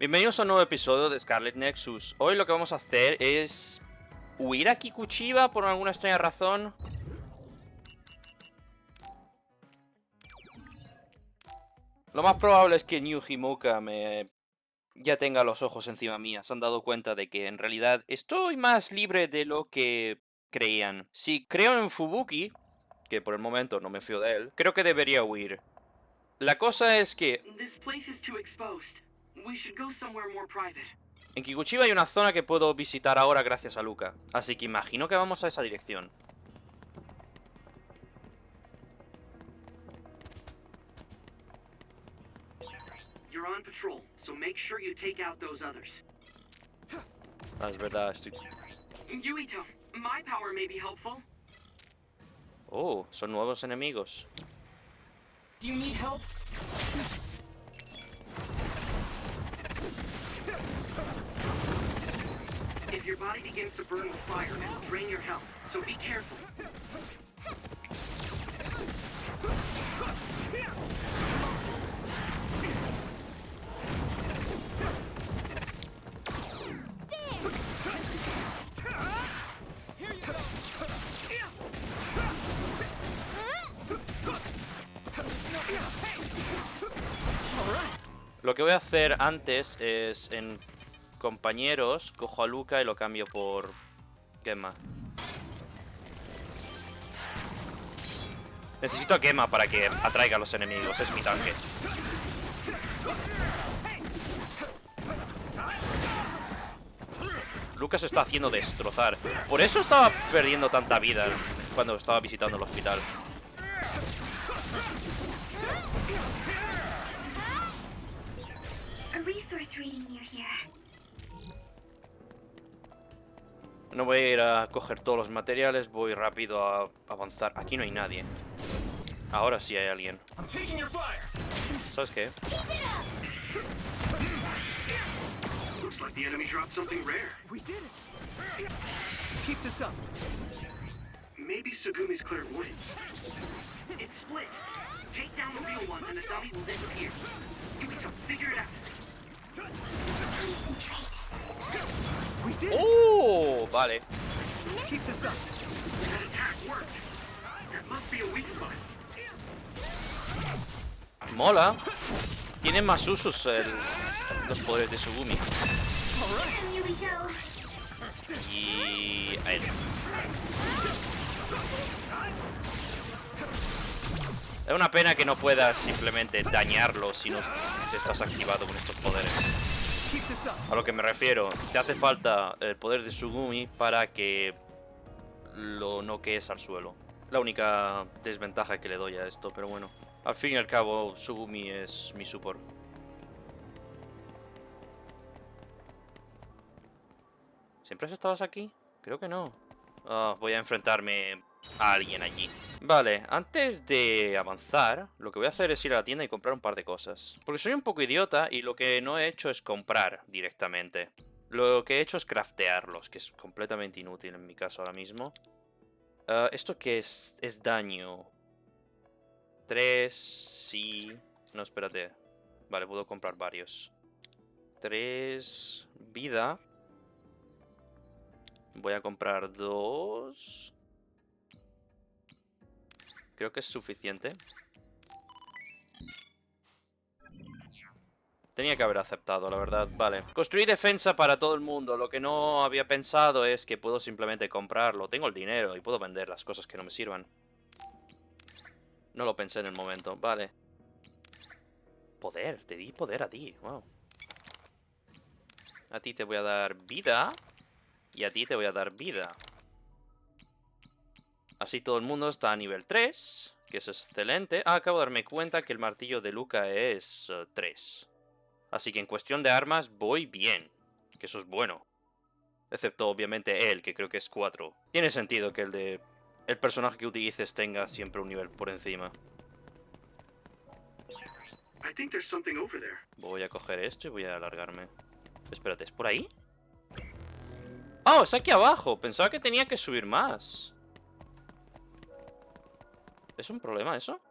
Bienvenidos a un nuevo episodio de Scarlet Nexus. Hoy lo que vamos a hacer es huir a Kikuchiba por alguna extraña razón. Lo más probable es que New Himuka ya tenga los ojos encima mía. Se han dado cuenta de que en realidad estoy más libre de lo que creían. Si creo en Fubuki, que por el momento no me fío de él, creo que debería huir. La cosa es que en Kikuchiba hay una zona que puedo visitar ahora gracias a Luca, así que imagino que vamos a esa dirección. Ah, es verdad, estoy... Oh, son nuevos enemigos. If your body begins to burn with fire, it will drain your health, so be careful. Lo que voy a hacer antes es en compañeros, cojo a Luca y lo cambio por Gemma. Necesito a Gemma para que atraiga a los enemigos, es mi tanque. Luca se está haciendo destrozar. Por eso estaba perdiendo tanta vida cuando estaba visitando el hospital. No voy a ir a coger todos los materiales, voy rápido a avanzar. Aquí no hay nadie. Ahora sí hay alguien. ¿Sabes qué? Looks like the enemy dropped something rare. We did it! Let's keep this up. Maybe Sugumi's clairvoyance. It's split. Take down the real ones and the dummy will disappear. Evito, figure it out. We did it! ¡Oh! Vale. Let's keep this up. That attack worked. That must be a weak spot. Mola. Tiene más usos los poderes de Sugumi. Y... a él. Es una pena que no puedas simplemente dañarlo si no estás activado con estos poderes. A lo que me refiero, te hace falta el poder de Sugumi para que lo noquees al suelo. La única desventaja que le doy a esto, pero bueno. Al fin y al cabo, Sugumi es mi support. ¿Siempre estabas aquí? Creo que no. Voy a enfrentarme a alguien allí. Vale, antes de avanzar, lo que voy a hacer es ir a la tienda y comprar un par de cosas. Porque soy un poco idiota y lo que no he hecho es comprar directamente. Lo que he hecho es craftearlos, que es completamente inútil en mi caso ahora mismo. ¿Esto qué es? Es daño. 3, sí... No, espérate. Vale, puedo comprar varios. 3... vida. Voy a comprar 2. Creo que es suficiente. Tenía que haber aceptado, la verdad. Vale. Construir defensa para todo el mundo. Lo que no había pensado es que puedo simplemente comprarlo. Tengo el dinero y puedo vender las cosas que no me sirvan. No lo pensé en el momento. Vale. Poder. Te di poder a ti. Wow. A ti te voy a dar vida. Y a ti te voy a dar vida. Así todo el mundo está a nivel 3. Que es excelente. Acabo de darme cuenta que el martillo de Luca es 3. Así que en cuestión de armas voy bien. Que eso es bueno. Excepto obviamente él, que creo que es 4. Tiene sentido que el personaje que utilices tenga siempre un nivel por encima. Voy a coger esto y voy a alargarme. Espérate, ¿es por ahí? ¡Oh! Es aquí abajo. Pensaba que tenía que subir más. ¿Es un problema eso?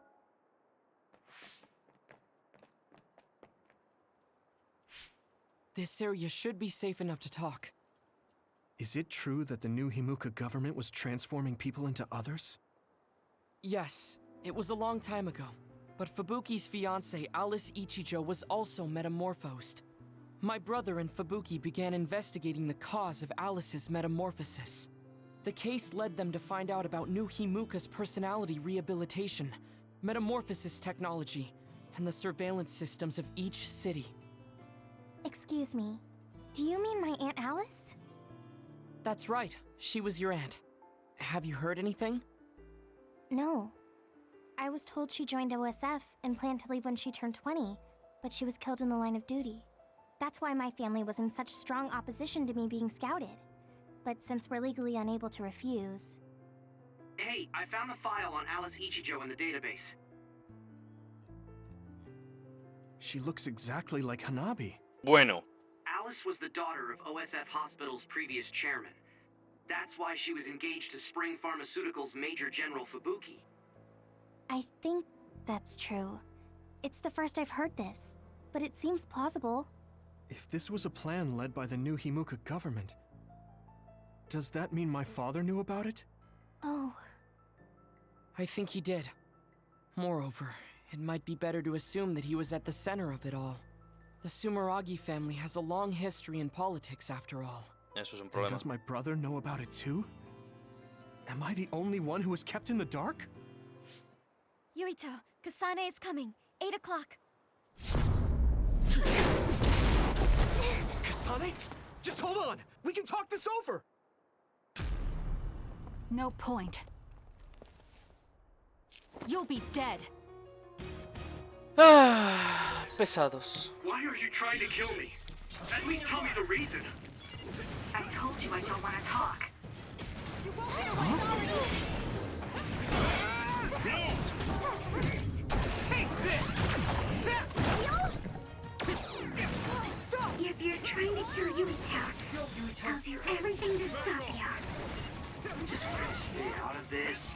This area should be safe enough to talk. Is it true that the new Himuka government was transforming people into others? Yes, it was a long time ago. But Fubuki's fiancée, Alice Ichijo, was also metamorphosed. My brother and Fubuki began investigating the cause of Alice's metamorphosis. The case led them to find out about new Himuka's personality rehabilitation, metamorphosis technology, and the surveillance systems of each city. Excuse me, do you mean my Aunt Alice? That's right, she was your aunt. Have you heard anything? No. I was told she joined OSF and planned to leave when she turned 20, but she was killed in the line of duty. That's why my family was in such strong opposition to me being scouted. But since we're legally unable to refuse... Hey, I found the file on Alice Ichijo in the database. She looks exactly like Hanabi. Bueno. Alice was the daughter of OSF Hospital's previous chairman. That's why she was engaged to Spring Pharmaceuticals' Major General Fubuki. I think that's true. It's the first I've heard this, but it seems plausible. If this was a plan led by the new Himuka government, does that mean my father knew about it? Oh. I think he did. Moreover, it might be better to assume that he was at the center of it all. The Sumeragi family has a long history in politics, after all. Eso es un And problema. does my brother know about it too? Am I the only one who was kept in the dark? Yuito, Kasane is coming. 8 o'clock. Kasane? Just hold on! We can talk this over! No point. You'll be dead. Ah, pesados. Why are you trying to kill me? At least tell me the reason. I told you I don't want to talk. If you're trying to kill Yuito, I'll do everything to stop you. I'm just trying to stay out of this.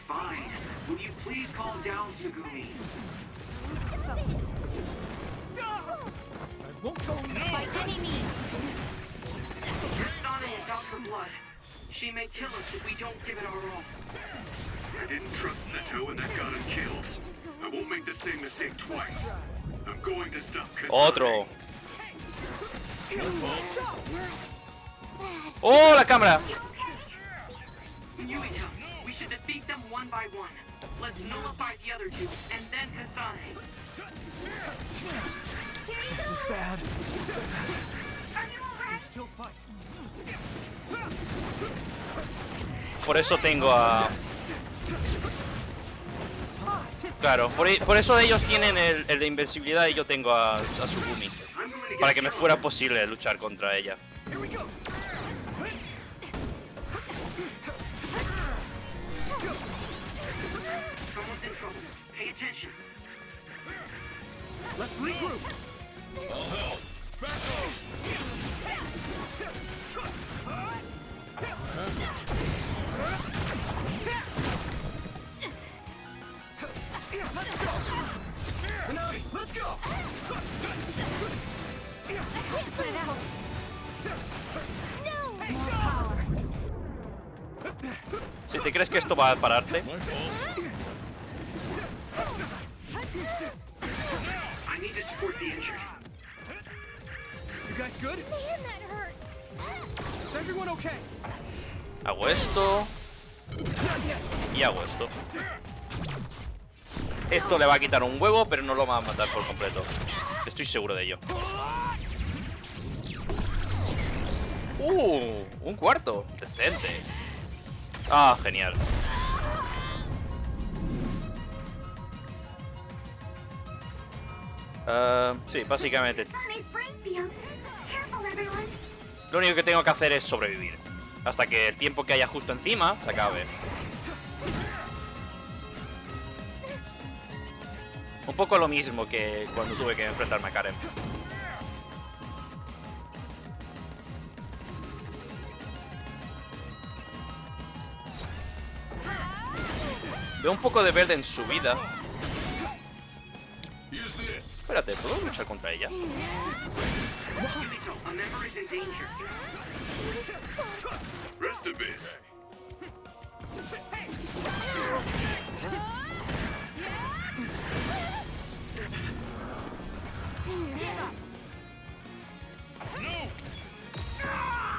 Fine. Will you please calm down, Tsugumi? I won't go By any means. Kasane is out for blood. She may kill us if we don't give it our all. I didn't trust Seto and that got him killed. I won't make the same mistake twice. I'm going to stop Kasane. Otro. ¡Oh, la cámara! Yuito, we should defeat them one by one. Let's nullify the other two, and then Kasane. This is bad. Still fight. Por eso tengo a... Claro, por eso ellos tienen el de invencibilidad y yo tengo a Tsugumi. Para que me fuera posible luchar contra ella. Here we go. Someone's in trouble. Pay attention. Let's regroup. Hanabi, let's go. Put it out. No! More power. Si te crees que esto va a pararte, I need to support the injured. You guys good? Man, that hurt! Is everyone okay? hago esto y hago esto. Esto le va a quitar un huevo, pero no lo va a matar por completo. Estoy seguro de ello. Un cuarto. Decente. Ah, genial. Sí, básicamente. Kasane's brain field. Careful, everyone. Lo único que tengo que hacer es sobrevivir. Hasta que el tiempo que haya justo encima se acabe. Un poco lo mismo que cuando tuve que enfrentarme a Karen. Veo un poco de verde en su vida. Espérate, ¿puedo luchar contra ella? is in danger. Rest a bit.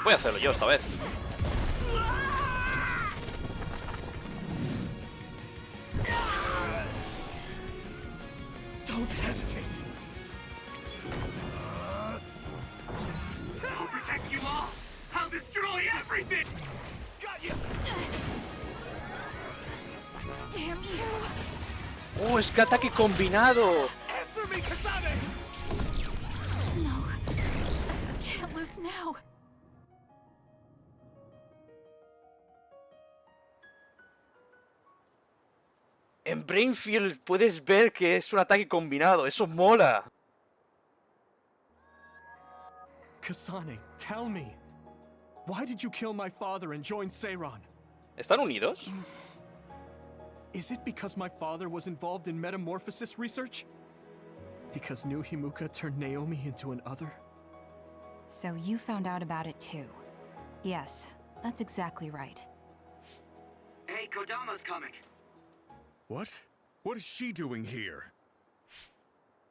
Voy a hacerlo yo esta vez. Don't hesitate. I'll protect you all. I'll destroy everything. Got you. Damn you! ¡Oh, es que ataque combinado! Answer me, Kasane. No. I can't lose now. En Brainfield puedes ver que es un ataque combinado. ¡Eso mola! Kasane, tell me. Why did you kill my father and join Seiran? ¿Están unidos? Is it because my father was involved in metamorphosis research? Because New Himuka turned Naomi into an other? So you found out about it too. Yes, that's exactly right. Hey, Kodama's coming. What? What is she doing here?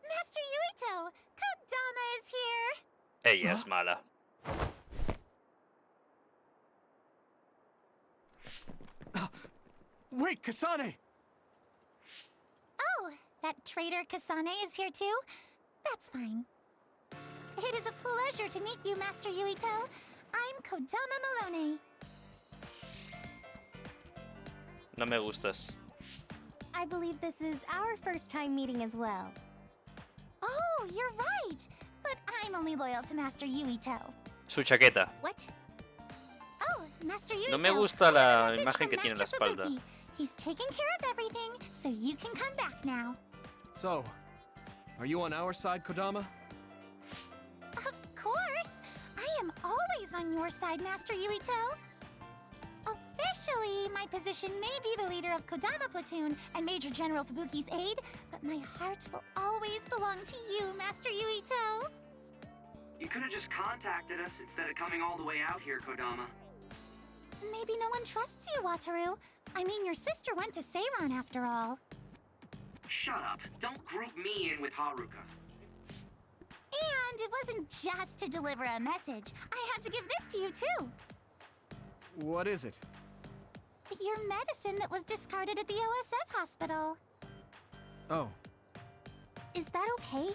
Master Yuito, Kodama is here. Ella es mala. Wait, Kasane! Oh, that traitor Kasane is here too? That's fine. It is a pleasure to meet you, Master Yuito. I'm Kodama Malone. No me gustas. I believe this is our first time meeting as well. Oh, you're right. But I'm only loyal to Master Yuito. Su chaqueta. What? Oh, Master Yuito. No me gusta la I have a message imagen from que tiene en la Master espalda. Fubuki. He's taking care of everything, so you can come back now. So, are you on our side, Kodama? Of course! I am always on your side, Master Yuito. Officially, my position may be the leader of Kodama Platoon and Major General Fubuki's aide, but my heart will always belong to you, Master Yuito. You could have just contacted us instead of coming all the way out here, Kodama. Maybe no one trusts you, Wataru. I mean, your sister went to Seiran after all. Shut up. Don't group me in with Haruka. And it wasn't just to deliver a message. I had to give this to you, too. What is it? Your medicine that was discarded at the OSF hospital. Oh, Is that okay?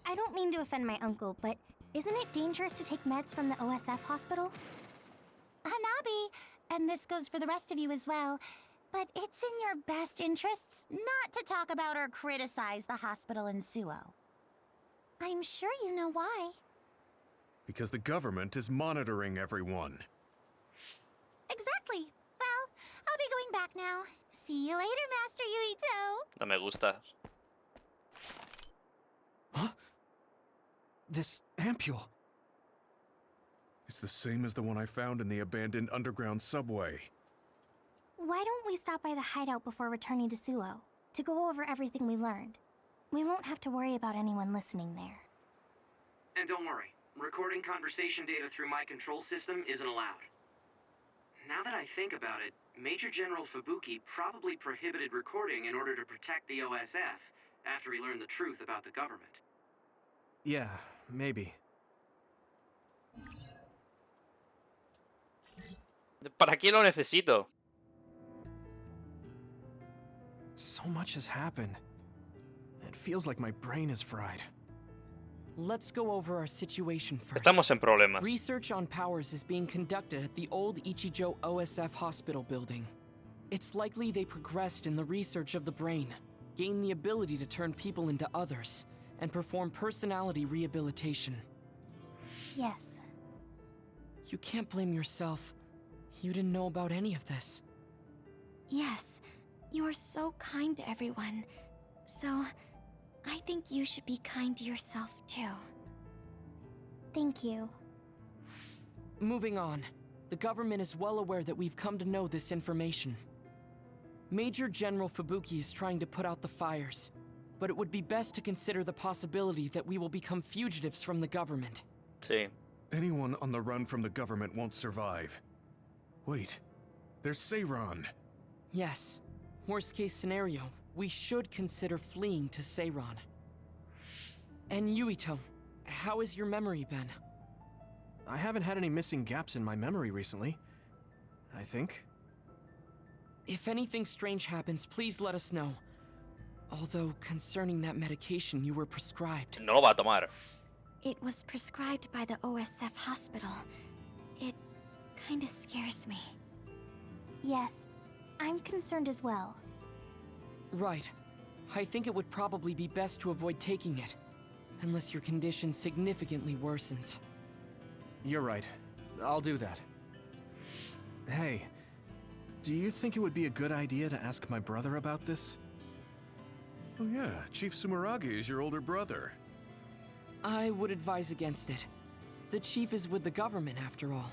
I don't mean to offend my uncle, but isn't it dangerous to take meds from the OSF hospital? Hanabi, and this goes for the rest of you as well, but it's in your best interests not to talk about or criticize the hospital in Suo. I'm sure you know why. Because the government is monitoring everyone. Exactly. Well, I'll be going back now. See you later, Master Yuito. No me gusta. huh? This ampule. It's the same as the one I found in the abandoned underground subway. Why don't we stop by the hideout before returning to Suo to go over everything we learned? We won't have to worry about anyone listening there. And don't worry, recording conversation data through my control system isn't allowed. Now that I think about it, Major General Fubuki probably prohibited recording in order to protect the OSF after he learned the truth about the government. Yeah, maybe. ¿Para qué lo necesito? So much has happened. It feels like my brain is fried. Let's go over our situation first. Estamos en problemas. Research on powers is being conducted at the old Ichijo OSF hospital building. It's likely they progressed in the research of the brain, gained the ability to turn people into others, and perform personality rehabilitation. Yes. You can't blame yourself. You didn't know about any of this. Yes, you are so kind to everyone. So, I think you should be kind to yourself too. Thank you. Moving on. The government is well aware that we've come to know this information. Major General Fubuki is trying to put out the fires, but it would be best to consider the possibility that we will become fugitives from the government. Sí. Anyone on the run from the government won't survive. Wait, there's Seiran. Yes. Worst case scenario, we should consider fleeing to Seiran. And Yuito, how has your memory been? I haven't had any missing gaps in my memory recently. I think. If anything strange happens, please let us know. Although, concerning that medication you were prescribed... No lo va a tomar. It was prescribed by the OSF hospital. It kinda scares me. Yes, I'm concerned as well. Right. I think it would probably be best to avoid taking it. Unless your condition significantly worsens. You're right. I'll do that. Hey, do you think it would be a good idea to ask my brother about this? Oh yeah, Chief Sumeragi is your older brother. I would advise against it. The chief is with the government, after all.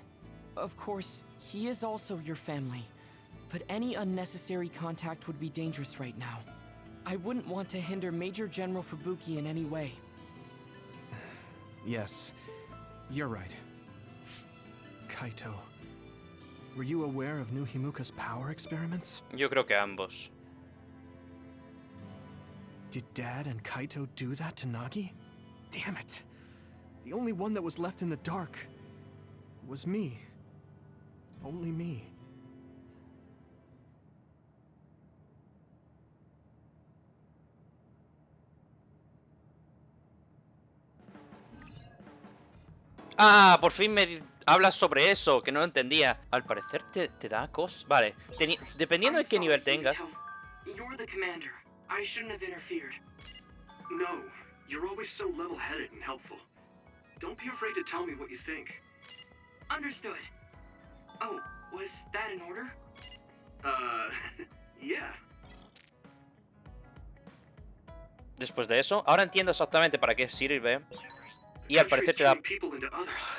Of course, he is also your family. But any unnecessary contact would be dangerous right now. I wouldn't want to hinder Major General Fubuki in any way. Yes, you're right. Kaito, were you aware of new Himuka's power experiments? Yo creo que ambos. Did Dad and Kaito do that to Nagi? Damn it. The only one that was left in the dark was me. Only me. Ah, por fin me hablas sobre eso, que no lo entendía. Al parecer te da cosas. Vale, dependiendo de qué nivel tengas. You're the commander. I shouldn't have interfered. No, you're always so level-headed and helpful. Don't be afraid to tell me what you think. Understood. Oh, was that in order? Yeah. Después de eso, ahora entiendo exactamente para qué sirve. Y al parecer te da...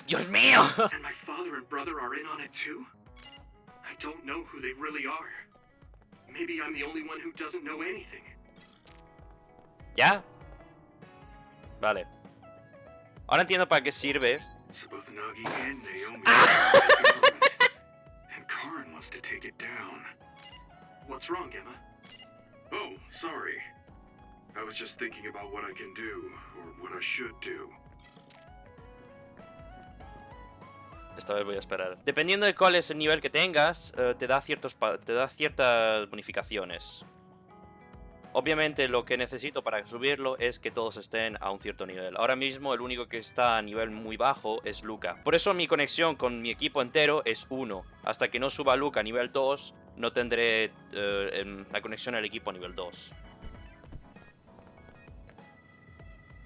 ¡Dios mío! And my father and brother are in on it too? I don't know who they really are. Maybe I'm the only one who doesn't know anything. ¿Ya? Vale. Ahora entiendo para qué sirve. So both Nagi and Naomi and Karin wants to take it down. What's wrong, Emma? Oh, sorry. I was just thinking about what I can do, or what I should do. Esta vez voy a esperar. Dependiendo de cuál es el nivel que tengas, te da ciertas bonificaciones. Obviamente lo que necesito para subirlo es que todos estén a un cierto nivel. Ahora mismo el único que está a nivel muy bajo es Luca. Por eso mi conexión con mi equipo entero es 1. Hasta que no suba Luca a nivel 2, no tendré la conexión al equipo a nivel 2.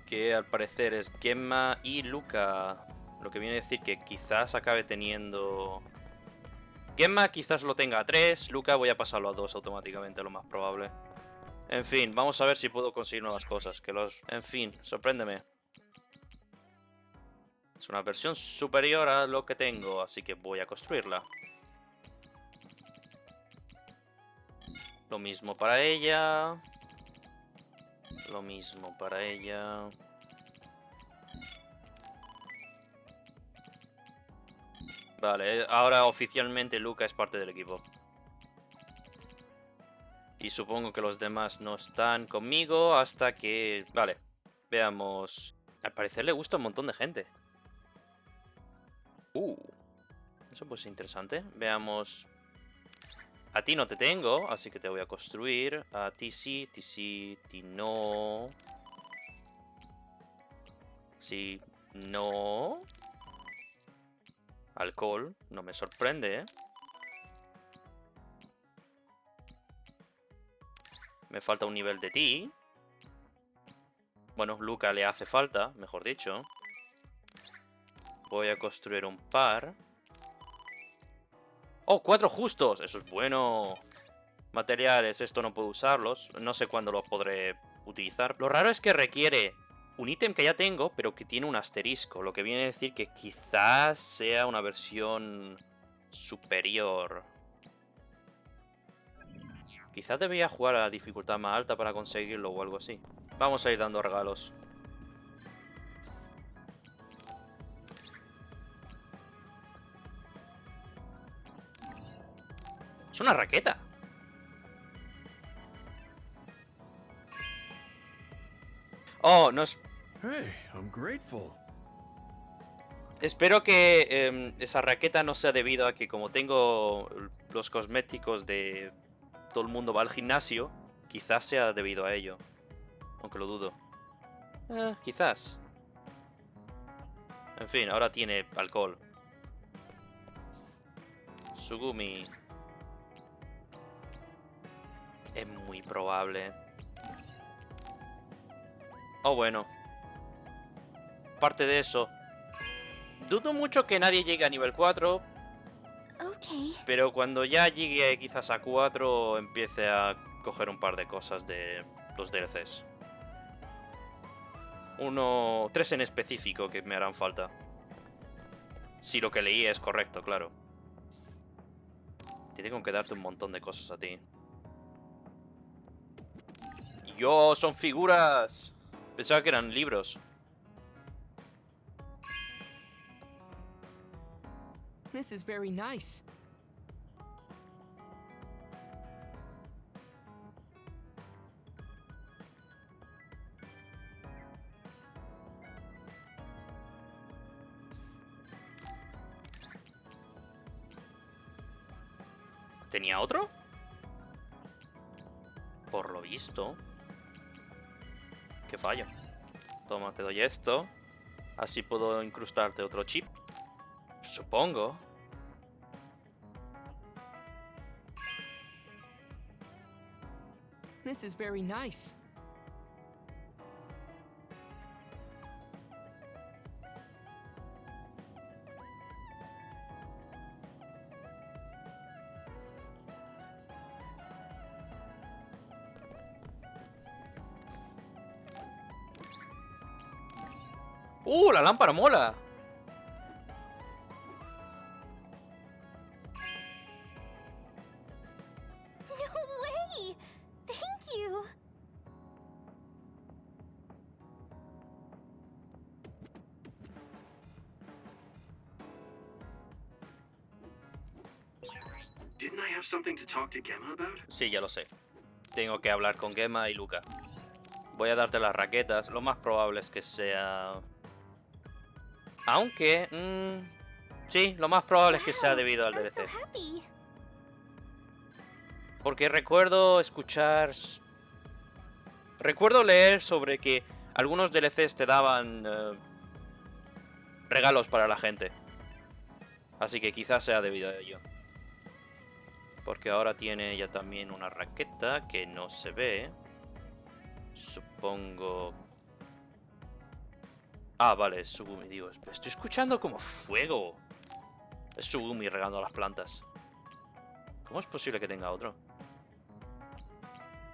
Que al parecer es Gemma y Luca. Lo que viene a decir que quizás acabe teniendo... Gemma quizás lo tenga a 3, Luca voy a pasarlo a 2 automáticamente, lo más probable. En fin, vamos a ver si puedo conseguir nuevas cosas. En fin, sorpréndeme. Es una versión superior a lo que tengo, así que voy a construirla. Lo mismo para ella. Lo mismo para ella. Vale, ahora oficialmente Luca es parte del equipo. Y supongo que los demás no están conmigo hasta que... Vale, veamos. Al parecer le gusta a un montón de gente. Eso puede ser interesante. Veamos. A ti no te tengo, así que te voy a construir. A ti sí, ti no. Sí, no. Alcohol, no me sorprende, ¿eh? Me falta un nivel de ti. Bueno, Luca le hace falta, mejor dicho. Voy a construir un par. ¡Oh, 4 justos! Eso es bueno. Materiales, esto no puedo usarlos. No sé cuándo los podré utilizar. Lo raro es que requiere un ítem que ya tengo, pero que tiene un asterisco. Lo que viene a decir que quizás sea una versión superior. Quizás debería jugar a dificultad más alta para conseguirlo o algo así. Vamos a ir dando regalos. Es una raqueta. Oh, no es... Hey, I'm grateful. Espero que esa raqueta no sea debido a que como tengo los cosméticos de todo el mundo va al gimnasio, quizás sea debido a ello. Aunque lo dudo. Quizás. En fin, ahora tiene alcohol. Sugumi. Es muy probable. Oh, bueno. Aparte de eso, dudo mucho que nadie llegue a nivel 4. Okay. Pero cuando ya llegue quizás a 4, empiece a coger un par de cosas de los DLCs. 3 en específico que me harán falta. Si lo que leí es correcto, claro. Te tengo que darte un montón de cosas a ti. ¡Yo! ¡Son figuras! Pensaba que eran libros. This is very nice. ¿Tenía otro? Por lo visto. Qué fallo. Toma, te doy esto. Así puedo incrustarte otro chip. Supongo. This is very nice. La lámpara mola. No way! Thank you! Didn't I have something to talk to Gemma about? Sí, ya lo sé. Tengo que hablar con Gemma y Luca. Voy a darte las raquetas. Lo más probable es que sea... Aunque... sí, lo más probable es que sea debido al I'm DLC. so happy. Porque recuerdo escuchar... Recuerdo leer sobre que algunos DLCs te daban regalos para la gente. Así que quizás sea debido a ello. Porque ahora tiene ya también una raqueta que no se ve. Supongo... Ah, vale, es Sugumi, digo. Estoy escuchando como fuego. Es Sugumi regando las plantas. ¿Cómo es posible que tenga otro?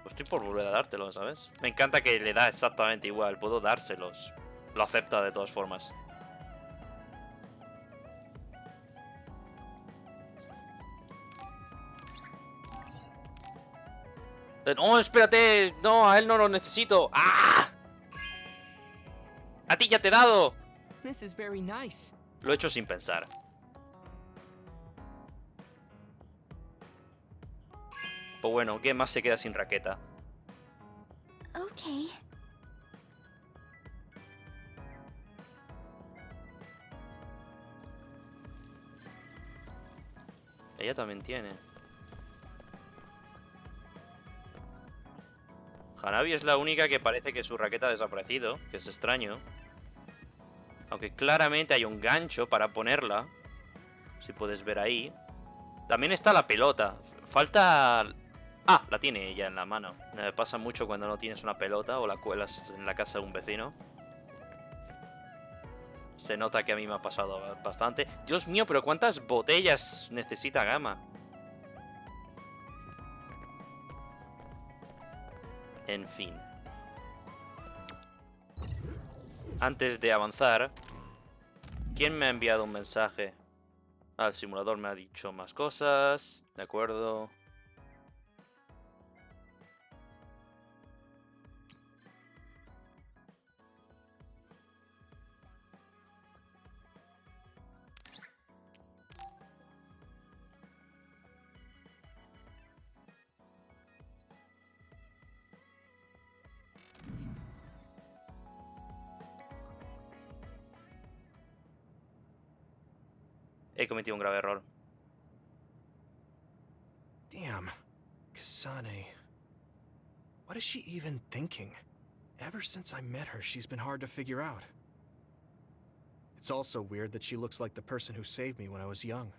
Pues estoy por volver a dártelo, ¿sabes? Me encanta que le da exactamente igual. Puedo dárselos. Lo acepta de todas formas. No, espérate. No, a él no lo necesito. ¡Ah! ¡A ti ya te he dado! This is very nice. Lo he hecho sin pensar. Pues bueno, ¿qué más se queda sin raqueta? Okay. Ella también tiene. Hanabi es la única que parece que su raqueta ha desaparecido, que es extraño. Aunque claramente hay un gancho para ponerla. Si puedes ver ahí. También está la pelota. Falta... Ah, la tiene ella en la mano. Me pasa mucho cuando no tienes una pelota o la cuelas en la casa de un vecino. Se nota que a mí me ha pasado bastante. Dios mío, pero ¿cuántas botellas necesita Gama? En fin. Antes de avanzar, ¿quién me ha enviado un mensaje? Ah, el simulador me ha dicho más cosas. De acuerdo. he cometido un grave error. Damn. Kasane. What is she even thinking? Ever since I met her, she's been hard to figure out. It's also weird that she looks like the person who saved me when I was young.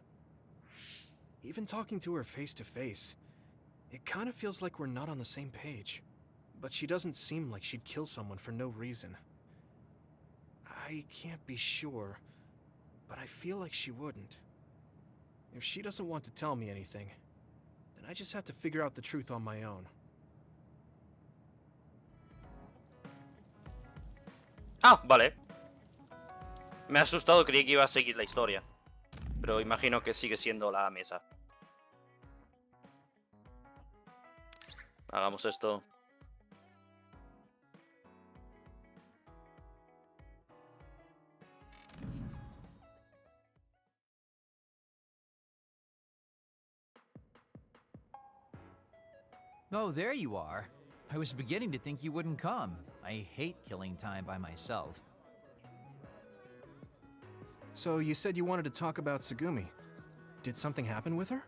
Even talking to her face to face, it kind of feels like we're not on the same page. But she doesn't seem like she'd kill someone for no reason. I can't be sure, but I feel like she wouldn't. If she doesn't want to tell me anything, then I just have to figure out the truth on my own. Ah, vale. Me ha asustado, creí que iba a seguir la historia. Pero imagino que sigue siendo la mesa. Hagamos esto. Oh, there you are. I was beginning to think you wouldn't come. I hate killing time by myself. So you said you wanted to talk about Tsugumi. Did something happen with her?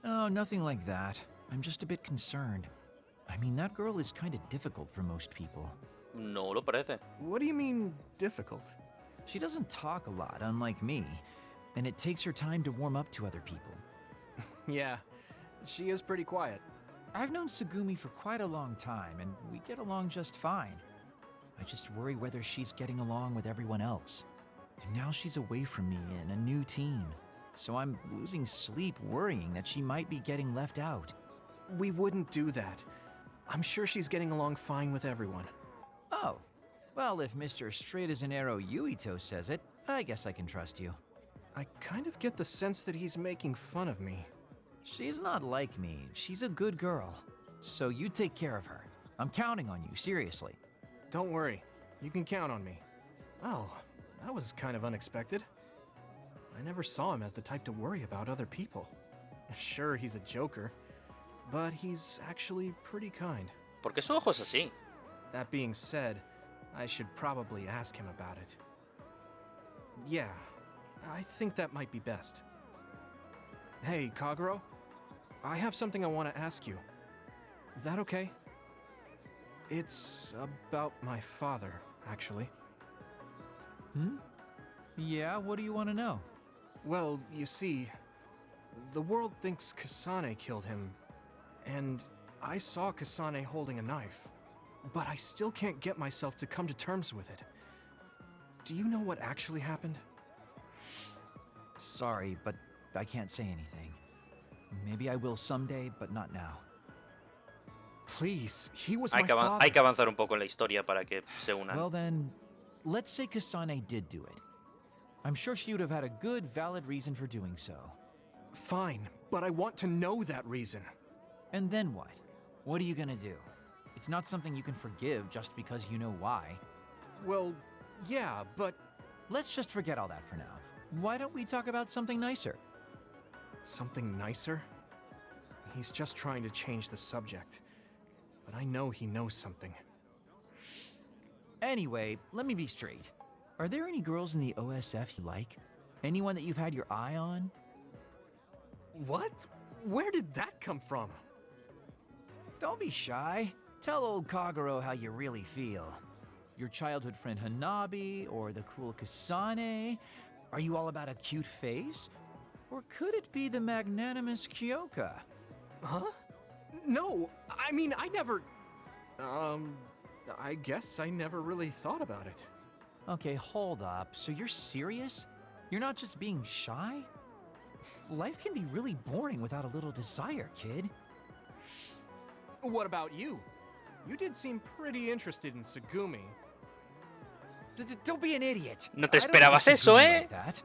Oh, nothing like that. I'm just a bit concerned. I mean, that girl is kind of difficult for most people. No lo parece. What do you mean, difficult? She doesn't talk a lot, unlike me, and it takes her time to warm up to other people. Yeah, she is pretty quiet. I've known Tsugumi for quite a long time, and we get along just fine. I just worry whether she's getting along with everyone else. And now she's away from me in a new team, so I'm losing sleep worrying that she might be getting left out. We wouldn't do that. I'm sure she's getting along fine with everyone. Oh, well, if Mr. Straight as an Arrow Yuito says it, I guess I can trust you. I kind of get the sense that he's making fun of me. She's not like me. She's a good girl. So you take care of her. I'm counting on you, seriously. Don't worry. You can count on me. Oh, that was kind of unexpected. I never saw him as the type to worry about other people. Sure, he's a joker, but he's actually pretty kind. ¿Por qué su ojo es así? That being said, I should probably ask him about it. Yeah, I think that might be best. Hey, Kagero, I have something I want to ask you. Is that okay? It's about my father, actually. Hmm? Yeah, what do you want to know? Well, you see, the world thinks Kasane killed him, and I saw Kasane holding a knife, but I still can't get myself to come to terms with it. Do you know what actually happened? Sorry, but I can't say anything. Maybe I will someday, but not now. Please, he was my father. Hay que avanzar un poco en la historia para que se unan. Well then, let's say Kasane did do it. I'm sure she would have had a good, valid reason for doing so. Fine, but I want to know that reason. And then what? What are you gonna do? It's not something you can forgive just because you know why. Well, yeah, but... Let's just forget all that for now. Why don't we talk about something nicer? Something nicer? He's just trying to change the subject. But I know he knows something. Anyway, let me be straight. Are there any girls in the OSF you like? Anyone that you've had your eye on? What? Where did that come from? Don't be shy. Tell old Kagero how you really feel. Your childhood friend Hanabi, or the cool Kasane? Are you all about a cute face? Or could it be the magnanimous Kyoka? Huh? No, I mean, I never... I guess I never really thought about it. Okay, hold up. So you're serious? You're not just being shy? Life can be really boring without a little desire, kid. What about you? You did seem pretty interested in Tsugumi. Don't be an idiot. No te esperabas eso, eh? Like that.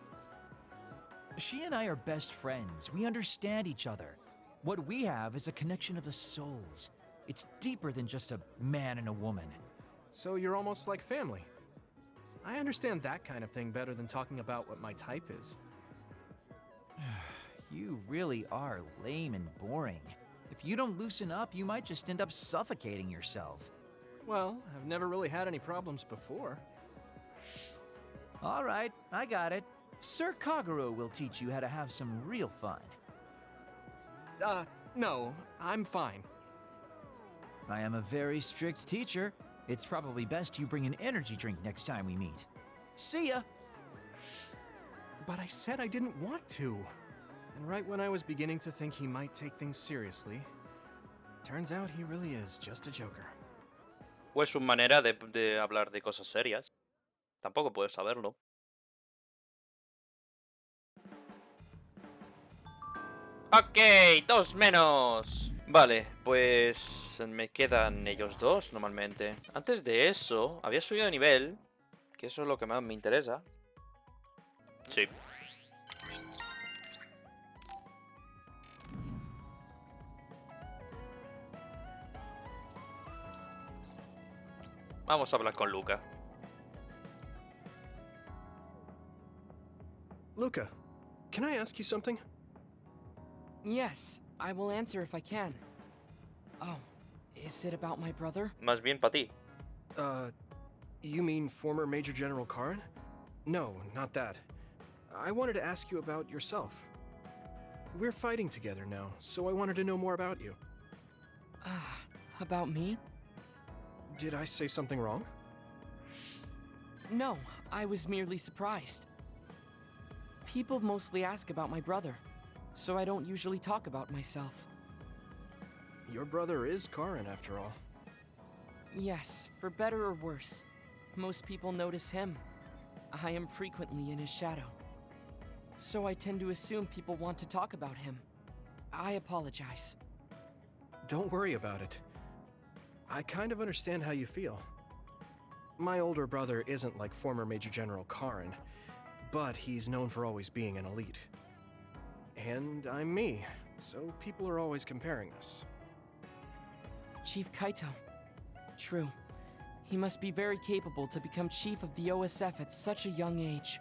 She and I are best friends. We understand each other. What we have is a connection of the souls. It's deeper than just a man and a woman. So you're almost like family. I understand that kind of thing better than talking about what my type is. You really are lame and boring. If you don't loosen up, you might just end up suffocating yourself. Well, I've never really had any problems before. All right, I got it. Sir Kagero will teach you how to have some real fun. No, I'm fine. I am a very strict teacher. It's probably best you bring an energy drink next time we meet. See ya! But I said I didn't want to. And right when I was beginning to think he might take things seriously, turns out he really is just a joker. O es su manera de hablar de cosas serias. Tampoco puedes saberlo. Ok, 2 menos. Vale, pues me quedan ellos dos normalmente. Antes de eso, había subido de nivel, que eso es lo que más me interesa. Sí. Vamos a hablar con Luca. Luca, can I ask you something? Yes, I will answer if I can. Oh, is it about my brother? Más bien para ti. You mean former Major General Karin? No, not that. I wanted to ask you about yourself. We're fighting together now, so I wanted to know more about you. About me? Did I say something wrong? No, I was merely surprised. People mostly ask about my brother, so I don't usually talk about myself. Your brother is Karin, after all. Yes, for better or worse. Most people notice him. I am frequently in his shadow. So I tend to assume people want to talk about him. I apologize. Don't worry about it. I kind of understand how you feel. My older brother isn't like former Major General Karin, but he's known for always being an elite. And I'm me, so people are always comparing us. Chief Kaito. True. He must be very capable to become chief of the OSF at such a young age.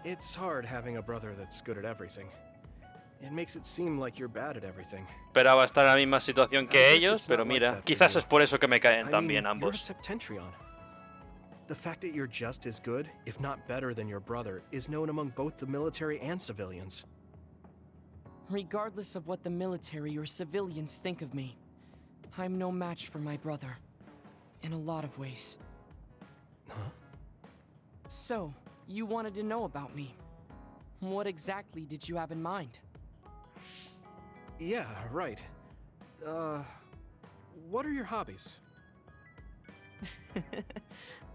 It's hard having a brother that's good at everything. It makes it seem like you're bad at everything. Esperaba estar en la misma situación que ellos, pero mira, quizás es por eso que me caen tan bien You're a ambos. septentrion. The fact that you're just as good, if not better than your brother, is known among both the military and civilians. Regardless of what the military or civilians think of me, I'm no match for my brother. In a lot of ways. Huh? So, you wanted to know about me. What exactly did you have in mind? Yeah, right. What are your hobbies?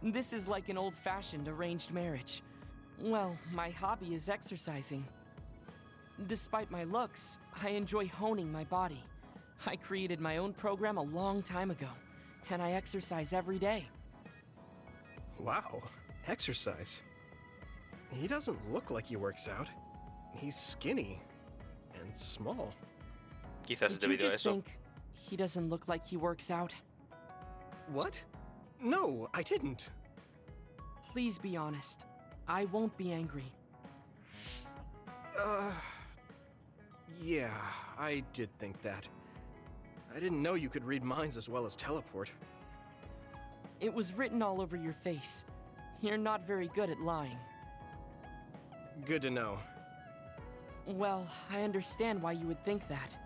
This is like an old-fashioned arranged marriage. Well, my hobby is exercising. Despite my looks, I enjoy honing my body. I created my own program a long time ago, and I exercise every day. Wow, exercise. He doesn't look like he works out. He's skinny and small. Quizás es Did you debido a just eso. think he doesn't look like he works out? What? No, I didn't. Please be honest. I won't be angry. Yeah, I did think that. I didn't know you could read minds as well as teleport. It was written all over your face. You're not very good at lying. Good to know. Well, I understand why you would think that.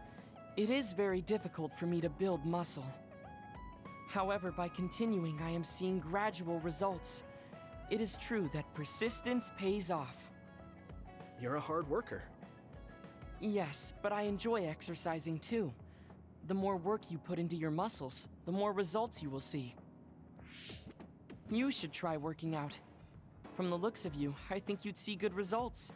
It is very difficult for me to build muscle. However, by continuing, I am seeing gradual results. It is true that persistence pays off. You're a hard worker. Yes, but I enjoy exercising too. The more work you put into your muscles, the more results you will see. You should try working out. From the looks of you, I think you'd see good results.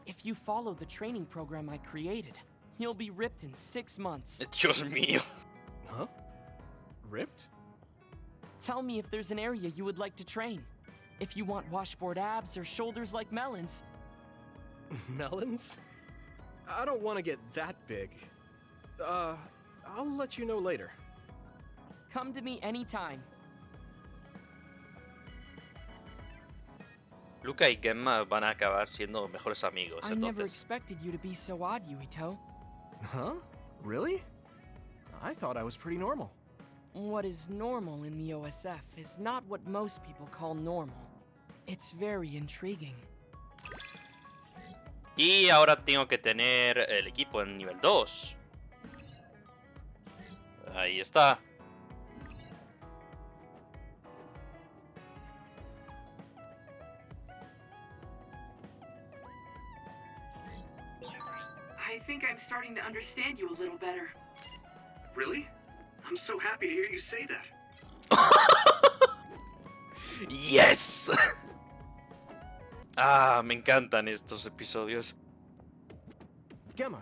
If you follow the training program I created, you'll be ripped in 6 months. Dios mío. Huh? Ripped? Tell me if there's an area you would like to train. If you want washboard abs or shoulders like melons. Melons? I don't want to get that big. I'll let you know later. Come to me anytime. Luca y Gemma van a acabar siendo mejores amigos, I never entonces. expected you to be so odd, Yuito. Huh? Really? I thought I was pretty normal. What is normal in the OSF is not what most people call normal. It's very intriguing. Y ahora tengo que tener el equipo en nivel 2. Ahí está. I think I'm starting to understand you a little better. Really? I'm so happy to hear you say that. ¡Yes! Ah, me encantan estos episodios. Gemma,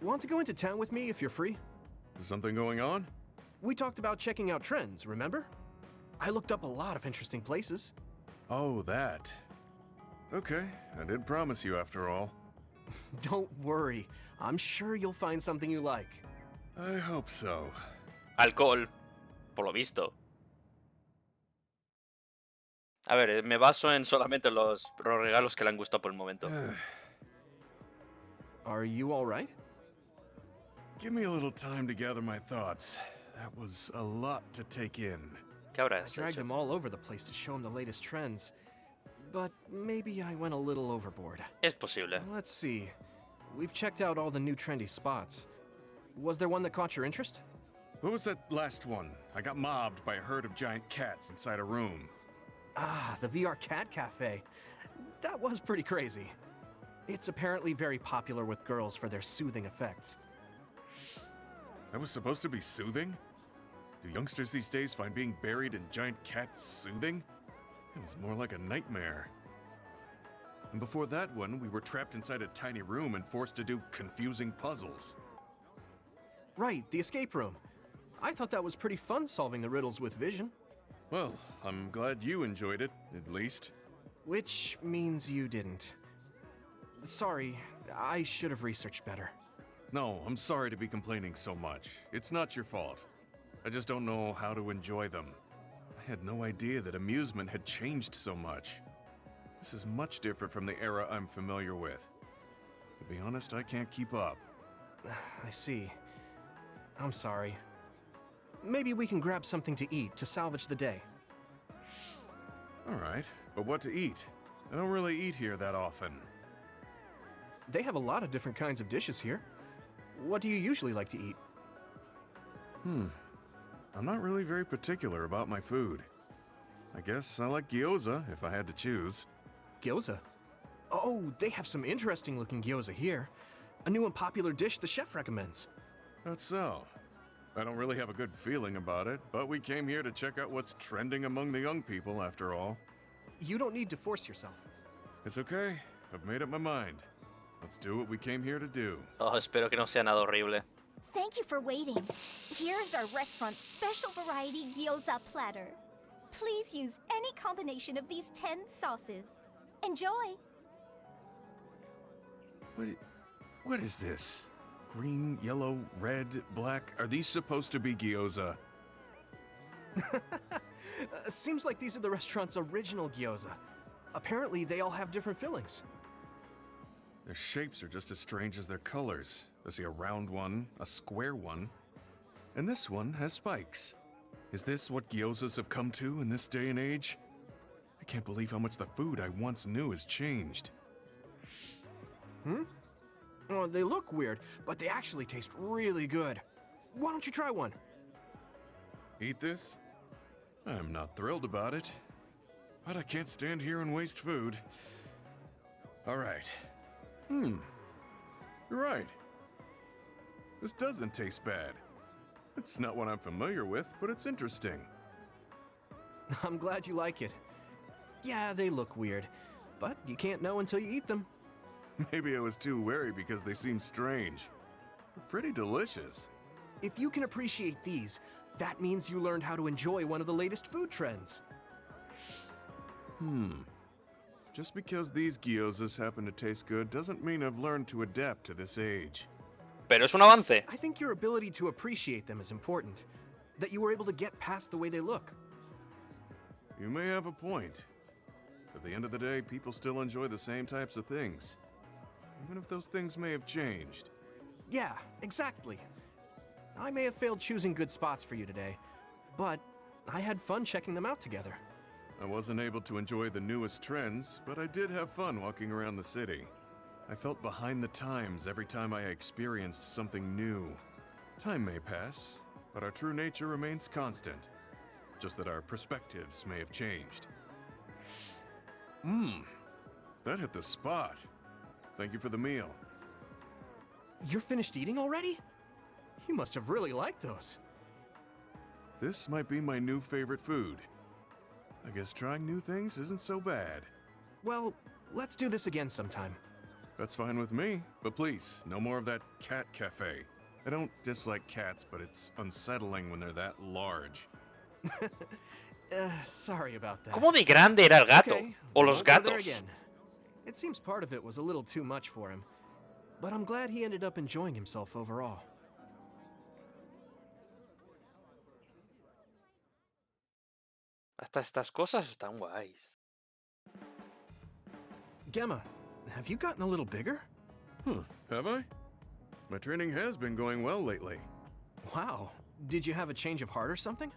want to go into town with me if you're free? Is something going on? We talked about checking out trends, remember? I looked up a lot of interesting places. Oh, that. Okay, I did promise you after all. Don't worry, I'm sure you'll find something you like. I hope so. Alcohol, por lo visto. A ver, me baso en solamente los regalos que le han gustado por el momento. Are you alright? Give me a little time to gather my thoughts. That was a lot to take in. ¿Qué I habrás dragged hecho? him all over the place to show him the latest trends. But maybe I went a little overboard. Es posible. Let's see. We've checked out all the new trendy spots. Was there one that caught your interest? What was that last one? I got mobbed by a herd of giant cats inside a room. Ah, the VR Cat Cafe. That was pretty crazy. It's apparently very popular with girls for their soothing effects. That was supposed to be soothing? Do youngsters these days find being buried in giant cats soothing? It was more like a nightmare. And before that one, we were trapped inside a tiny room and forced to do confusing puzzles. Right, the escape room. I thought that was pretty fun solving the riddles with vision. Well, I'm glad you enjoyed it, at least. Which means you didn't. Sorry, I should have researched better. No, I'm sorry to be complaining so much. It's not your fault. I just don't know how to enjoy them. I had no idea that amusement had changed so much. This is much different from the era I'm familiar with. To be honest, I can't keep up. I see. I'm sorry. Maybe we can grab something to eat to salvage the day. Alright, but what to eat? I don't really eat here that often. They have a lot of different kinds of dishes here. What do you usually like to eat? I'm not really very particular about my food. I guess I like gyoza if I had to choose. Gyoza? Oh, they have some interesting looking gyoza here. A new and popular dish the chef recommends. That's so. I don't really have a good feeling about it, but we came here to check out what's trending among the young people after all. You don't need to force yourself. It's okay. I've made up my mind. Let's do what we came here to do. Oh, espero que no sea nada horrible. Thank you for waiting. Here's our restaurant's special variety gyoza platter. Please use any combination of these 10 sauces. Enjoy! What is this? Green, yellow, red, black? Are these supposed to be gyoza? Seems like these are the restaurant's original gyoza. Apparently, they all have different fillings. Their shapes are just as strange as their colors. I see a round one, a square one, and this one has spikes. Is this what gyozas have come to in this day and age? I can't believe how much the food I once knew has changed. Oh, they look weird, but they actually taste really good. Why don't you try one? Eat this? I'm not thrilled about it, but I can't stand here and waste food. All right. You're right. This doesn't taste bad. It's not what I'm familiar with, but it's interesting. I'm glad you like it. Yeah, they look weird, but you can't know until you eat them. Maybe I was too wary because they seem strange. They're pretty delicious. If you can appreciate these, that means you learned how to enjoy one of the latest food trends. Just because these gyozas happen to taste good doesn't mean I've learned to adapt to this age. Pero es un avance. I think your ability to appreciate them is important. That you were able to get past the way they look. You may have a point. At the end of the day, people still enjoy the same types of things. Even if those things may have changed. Yeah, exactly. I may have failed choosing good spots for you today, but I had fun checking them out together. I wasn't able to enjoy the newest trends, but I did have fun walking around the city. I felt behind the times every time I experienced something new. Time may pass, but our true nature remains constant. Just that our perspectives may have changed. That hit the spot. Thank you for the meal. You're finished eating already? You must have really liked those. This might be my new favorite food. I guess trying new things isn't so bad. Well, let's do this again sometime. That's fine with me, but please, no more of that cat cafe. I don't dislike cats, but it's unsettling when they're that large. Sorry about that. ¿Cómo de grande era el gato? Okay, O los won't go there gatos. again. It seems part of it was a little too much for him, but I'm glad he ended up enjoying himself overall. Hasta estas cosas están guays. Gemma, have you gotten a little bigger? Have I? My training has been going well lately. Wow. Did you have a change of heart or something?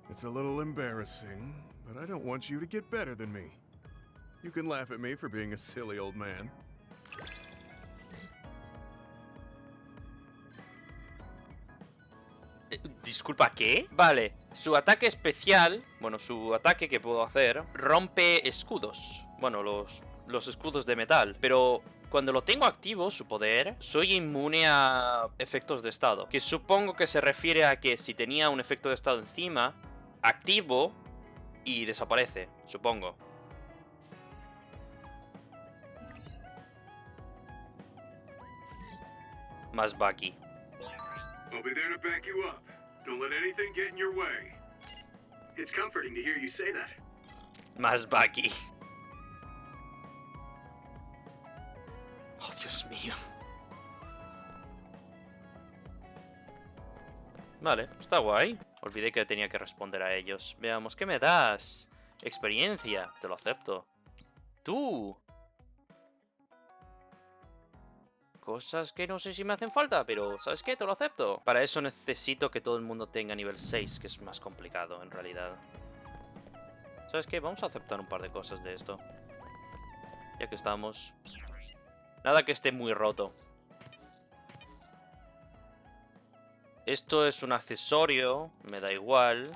It's a little embarrassing, but I don't want you to get better than me. You can laugh at me for being a silly old man. Disculpa, ¿qué? Vale, su ataque especial, bueno, su ataque que puedo hacer, rompe escudos. Bueno, los escudos de metal. Pero cuando lo tengo activo, su poder, soy inmune a efectos de estado. Que supongo que se refiere a que si tenía un efecto de estado encima, activo y desaparece, supongo. Más Bucky. I'll be there to back you up. Don't let anything get in your way. It's comforting to hear you say that. Más Bucky. Oh, Dios mío. Vale, está guay. Olvidé que tenía que responder a ellos. Veamos, ¿qué me das? Experiencia, te lo acepto. Tú. Cosas que no sé si me hacen falta, pero ¿sabes qué? Te lo acepto. Para eso necesito que todo el mundo tenga nivel 6, que es más complicado en realidad. ¿Sabes qué? Vamos a aceptar un par de cosas de esto. Ya que estamos. Nada que esté muy roto. Esto es un accesorio, me da igual.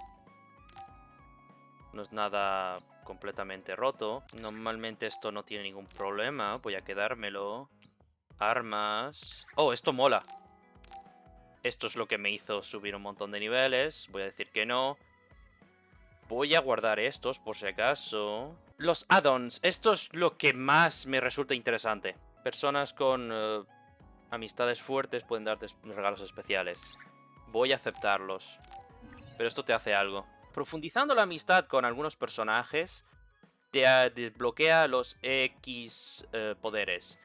No es nada completamente roto. Normalmente esto no tiene ningún problema. Voy a quedármelo. Armas. Oh, esto mola. Esto es lo que me hizo subir un montón de niveles. Voy a decir que no. Voy a guardar estos por si acaso. Los add-ons. Esto es lo que más me resulta interesante. Personas con amistades fuertes pueden darte regalos especiales. Voy a aceptarlos. Pero esto te hace algo. Profundizando la amistad con algunos personajes, te desbloquea los X poderes.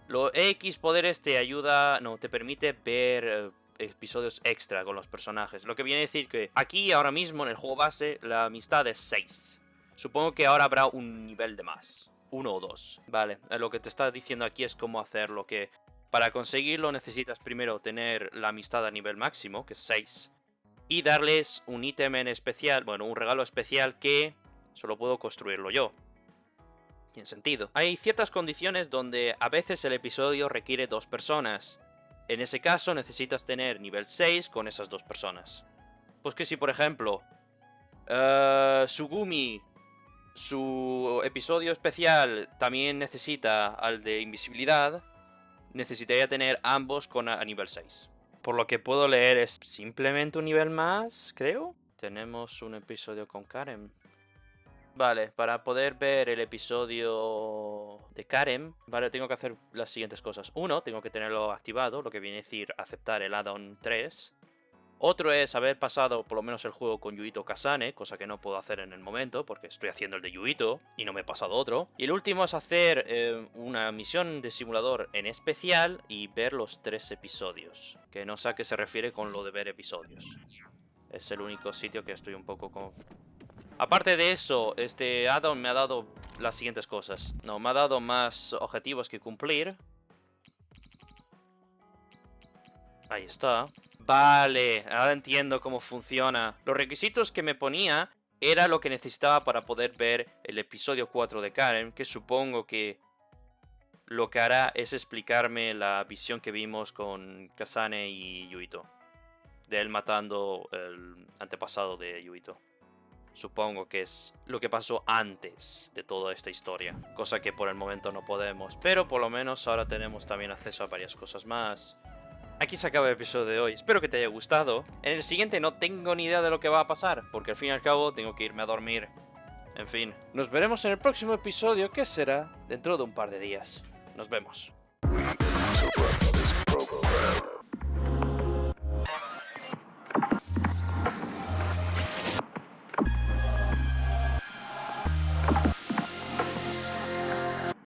Los X poderes te ayuda, no, te permite ver episodios extra con los personajes. Lo que viene a decir que aquí, ahora mismo, en el juego base, la amistad es 6. Supongo que ahora habrá un nivel de más. 1 o 2. Vale, lo que te está diciendo aquí es cómo hacerlo. Que para conseguirlo necesitas primero tener la amistad a nivel máximo, que es 6. Y darles un ítem en especial, bueno, un regalo especial que solo puedo construirlo yo. Tiene sentido. Hay ciertas condiciones donde a veces el episodio requiere 2 personas. En ese caso necesitas tener nivel 6 con esas 2 personas. Pues que si por ejemplo Sugumi, su episodio especial también necesita al de invisibilidad, necesitaría tener ambos a nivel 6. Por lo que puedo leer es simplemente un nivel más, creo. Tenemos un episodio con Karen. Vale, para poder ver el episodio de Karen, vale, tengo que hacer las siguientes cosas. Uno, tengo que tenerlo activado, lo que viene a decir aceptar el add-on 3. Otro es haber pasado por lo menos el juego con Yuito Kasane, cosa que no puedo hacer en el momento porque estoy haciendo el de Yuito y no me he pasado otro. Y el último es hacer una misión de simulador en especial y ver los 3 episodios. Que no sé a qué se refiere con lo de ver episodios. Es el único sitio que estoy un poco con... Aparte de eso, este add-on me ha dado las siguientes cosas. No, me ha dado más objetivos que cumplir. Ahí está. Vale, ahora entiendo cómo funciona. Los requisitos que me ponía era lo que necesitaba para poder ver el episodio 4 de Karen, que supongo que lo que hará es explicarme la visión que vimos con Kasane y Yuito, de él matando el antepasado de Yuito. Supongo que es lo que pasó antes de toda esta historia, cosa que por el momento no podemos, pero por lo menos ahora tenemos también acceso a varias cosas más. Aquí se acaba el episodio de hoy, espero que te haya gustado. En el siguiente no tengo ni idea de lo que va a pasar, porque al fin y al cabo tengo que irme a dormir. En fin, nos veremos en el próximo episodio, que será dentro de un par de días. Nos vemos.